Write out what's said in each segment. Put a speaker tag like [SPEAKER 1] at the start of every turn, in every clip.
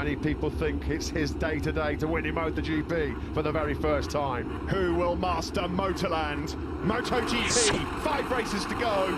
[SPEAKER 1] Many people think it's his day today to win in MotoGP for the very first time.
[SPEAKER 2] Who will master Motorland? MotoGP, 5 races to go.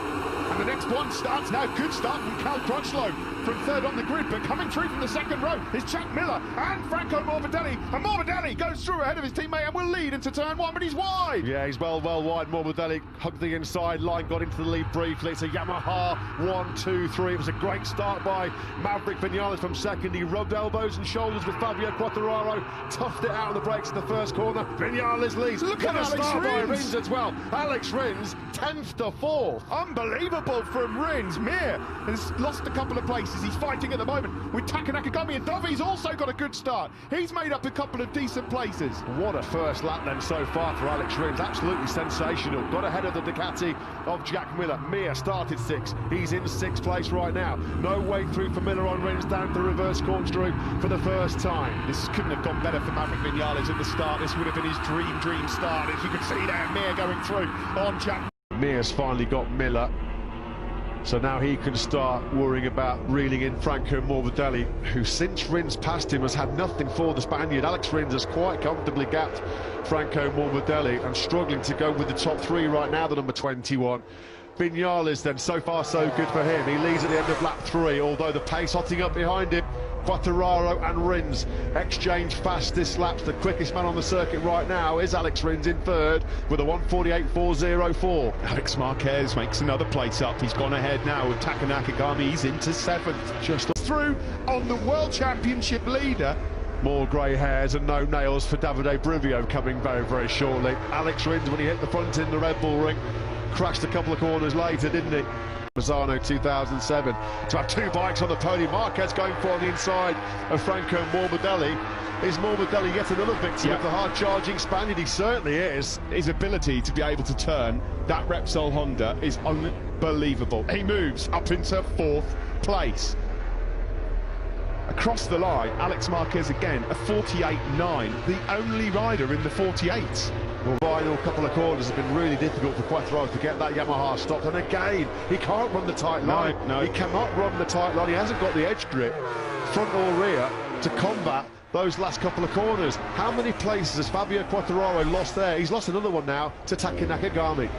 [SPEAKER 2] And the next one starts now. Good start from Cal Crutchlow from third on the grid, but coming through from the second row is Jack Miller and Franco Morbidelli. And Morbidelli goes through ahead of his teammate and will lead into turn 1, but he's wide.
[SPEAKER 1] Yeah, he's well wide. Morbidelli hugged the inside line, got into the lead briefly. It's a Yamaha 1, 2, 3. It was a great start by Maverick Vinales from second. He rubbed elbows and shoulders with Fabio Quartararo, toughed it out on the brakes in the first corner. Vinales leads.
[SPEAKER 2] Look at Alex Rins
[SPEAKER 1] as well. Alex Rins, 10th to 4th.
[SPEAKER 2] Unbelievable from Rins. Mir has lost a couple of places. He's fighting at the moment with Taka Nakagami, and Dovi's also got a good start. He's made up a couple of decent places.
[SPEAKER 1] What a first lap then so far for Alex Rins. Absolutely sensational. Got ahead of the Ducati of Jack Miller. Mir started 6th. He's in 6th place right now. No way through for Miller on Rins, down the reverse corkscrew for the first time.
[SPEAKER 2] This couldn't have gone better for Maverick Vinales at the start. This would have been his dream start. As you can see there, Mir going through on Jack.
[SPEAKER 1] Mir's finally got Miller, so now he can start worrying about reeling in Franco Morbidelli, who since Rins passed him has had nothing for the Spaniard. Alex Rins has quite comfortably gapped Franco Morbidelli and struggling to go with the top 3 right now, the number 21. Vinales then, so far so good for him. He leads at the end of lap 3, although the pace hotting up behind him. Quartararo and Rins exchange fastest laps. The quickest man on the circuit right now is Alex Rins in 3rd with a 1:48.404.
[SPEAKER 2] Alex Marquez makes another place up. He's gone ahead now with Taka Nakagami. He's into 7th. Just through on the World Championship leader.
[SPEAKER 1] More grey hairs and no nails for Davide Brivio coming very shortly. Alex Rins, when he hit the front in the Red Bull ring, crashed a couple of corners later, didn't he? Mazzano 2007 to have 2 bikes on the podium. Marquez going for on the inside of Franco Morbidelli. Is Morbidelli yet another victim of the hard-charging Spaniard? He certainly is.
[SPEAKER 2] His ability to be able to turn that Repsol Honda is unbelievable. He moves up into 4th place. Across the line, Alex Marquez again, a 48.9, the only rider in the 48s.
[SPEAKER 1] Well, final couple of corners have been really difficult for Quartararo to get that Yamaha stopped, and again, he can't run the tight line.
[SPEAKER 2] No.
[SPEAKER 1] He cannot run the tight line. He hasn't got the edge grip, front or rear, to combat those last couple of corners. How many places has Fabio Quartararo lost there? He's lost another one now to Taka Nakagami.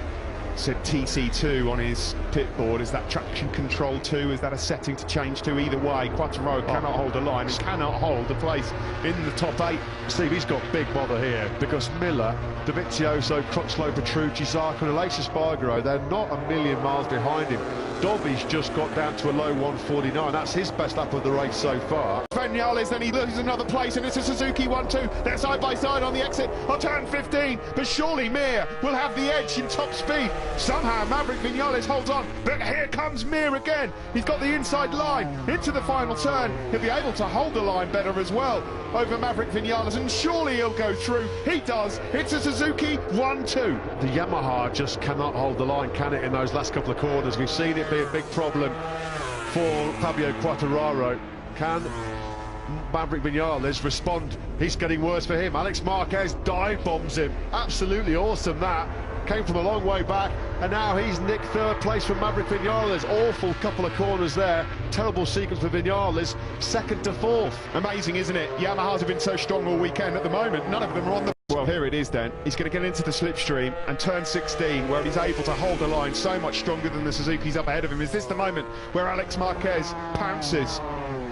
[SPEAKER 2] Said TC2 on his pit board. Is that traction control 2? Is that a setting to change to? Either way, Quartararo cannot hold a line and cannot hold a place in the top 8.
[SPEAKER 1] Steve, he's got big bother here because Miller, Dovizioso, Crutchlow, Petrucci, Zarco and Aleix Espargaro, they're not a million miles behind him. Dovi's just got down to a low 1:49. That's his best lap of the race so far.
[SPEAKER 2] Vinales, then he loses another place, and it's a Suzuki 1-2. They're side by side on the exit on turn 15, but surely Mir will have the edge in top speed. Somehow Maverick Vinales holds on, but here comes Mir again. He's got the inside line into the final turn. He'll be able to hold the line better as well over Maverick Vinales, and surely he'll go through. He does. It's a Suzuki 1-2.
[SPEAKER 1] The Yamaha just cannot hold the line, can it, in those last couple of corners? We've seen it be a big problem for Fabio Quartararo. Can Maverick Vinales respond? He's getting worse for him. Alex Marquez dive bombs him. Absolutely awesome that. Came from a long way back, and now he's nicked 3rd place from Maverick Vinales. Awful couple of corners there. Terrible sequence for Vinales. 2nd to 4th.
[SPEAKER 2] Amazing, isn't it? Yamahas have been so strong all weekend. At the moment, none of them are on the... Well, here it is then. He's going to get into the slipstream and turn 16, where he's able to hold the line so much stronger than the Suzuki's up ahead of him. Is this the moment where Alex Marquez pounces?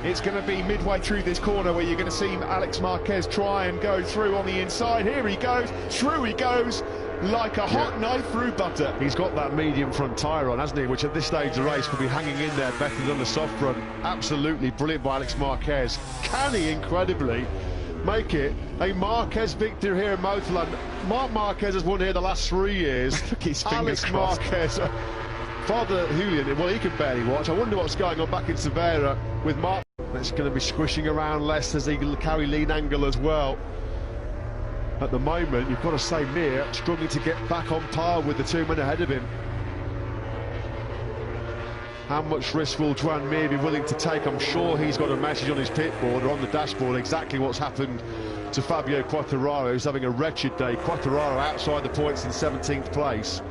[SPEAKER 2] It's going to be midway through this corner where you're going to see Alex Marquez try and go through on the inside. Here he goes. Through he goes. Like a hot knife through butter.
[SPEAKER 1] He's got that medium front tyre on, hasn't he, which at this stage of the race will be hanging in there better than the soft front. Absolutely brilliant by Alex Marquez. Can he, incredibly, make it a Marquez victory here in Motorland? Marc Marquez has won here the last 3 years.
[SPEAKER 2] His fingers crossed.
[SPEAKER 1] Marquez, Father Julian, well, he can barely watch. I wonder what's going on back in Severa with Marc. It's going to be squishing around less as he can carry lean angle as well. At the moment, you've got to say Mir struggling to get back on par with the 2 men ahead of him. How much risk will Joan Mir be willing to take? I'm sure he's got a message on his pit board or on the dashboard exactly what's happened to Fabio Quartararo, who's having a wretched day. Quartararo outside the points in 17th place.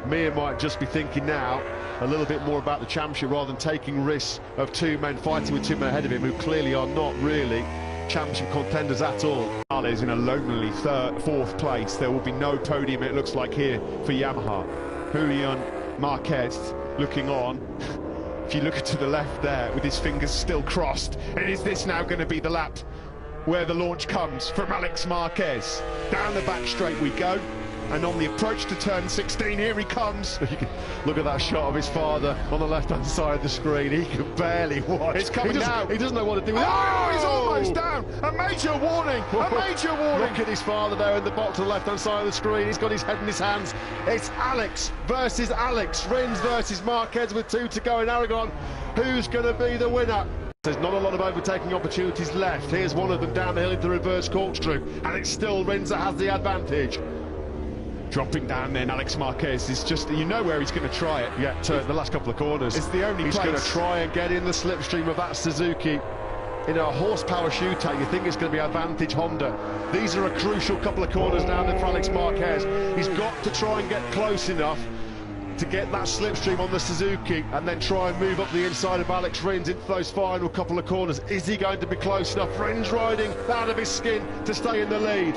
[SPEAKER 1] Mir might just be thinking now, a little bit more about the championship rather than taking risks of two men fighting with two men ahead of him who clearly are not really championship contenders at all.
[SPEAKER 2] Is in a lonely fourth place. There will be no podium, it looks like, here for Yamaha. Julian Marquez looking on. If you look to the left there with his fingers still crossed, and is this now going to be the lap where the launch comes from Alex Marquez? Down the back straight we go, and on the approach to turn 16, here he comes.
[SPEAKER 1] Look at that shot of his father on the left-hand side of the screen. He can barely watch.
[SPEAKER 2] It's coming now.
[SPEAKER 1] He doesn't know what to do with it.
[SPEAKER 2] Oh, he's almost down. A major warning. A major warning.
[SPEAKER 1] Look at his father there in the box on the left-hand side of the screen. He's got his head in his hands. It's Alex versus Alex. Rins versus Marquez with 2 to go in Aragon. Who's going to be the winner? There's not a lot of overtaking opportunities left. Here's one of them down the hill into the reverse corkscrew, and it's still Rins that has the advantage.
[SPEAKER 2] Dropping down then, Alex Marquez is just, you know where he's going to try it.
[SPEAKER 1] Yeah, the last couple of corners.
[SPEAKER 2] It's the only
[SPEAKER 1] He's going to try and get in the slipstream of that Suzuki. In a horsepower shootout, you think it's going to be advantage Honda. These are a crucial couple of corners down there for Alex Marquez. He's got to try and get close enough to get that slipstream on the Suzuki and then try and move up the inside of Alex Rins into those final couple of corners. Is he going to be close enough? Rins riding out of his skin to stay in the lead.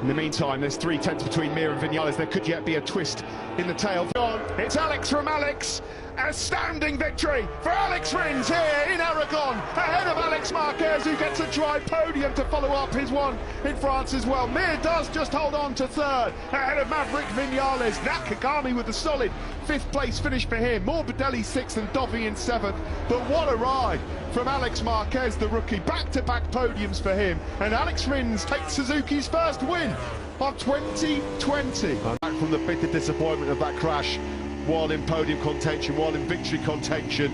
[SPEAKER 2] In the meantime, there's 3 tenths between Mir and Vinales. There could yet be a twist in the tail. It's Alex from Alex. Astounding victory for Alex Rins here in Aragon, ahead of Alex Marquez, who gets a dry podium to follow up his one in France as well. Mir does just hold on to third, ahead of Maverick Vinales. Nakagami with a solid 5th place finish for him. Morbidelli 6th and Dovi in 7th. But what a ride from Alex Marquez, the rookie. Back-to-back podiums for him. And Alex Rins takes Suzuki's first win of 2020.
[SPEAKER 1] And back from the bitter disappointment of that crash while in podium contention, while in victory contention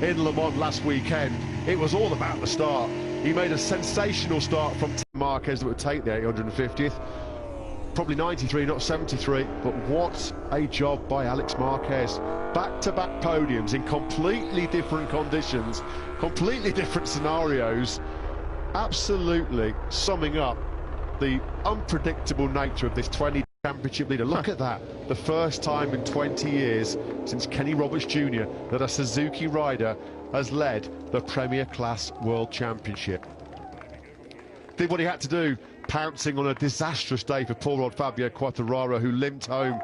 [SPEAKER 1] in Le Mans last weekend. It was all about the start. He made a sensational start from Marquez that would take the 850th. Probably 93, not 73, but what a job by Alex Marquez. Back-to-back podiums in completely different conditions, completely different scenarios, absolutely summing up the unpredictable nature of this 20 championship leader. Look at that, the first time in 20 years since Kenny Roberts Jr. that a Suzuki rider has led the Premier Class World Championship. Did what he had to do, pouncing on a disastrous day for poor old Fabio Quartararo, who limped home.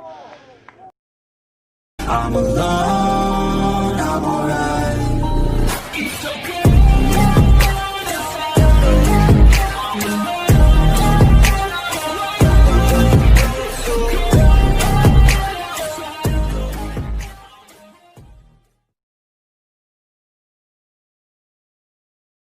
[SPEAKER 3] I'm alone.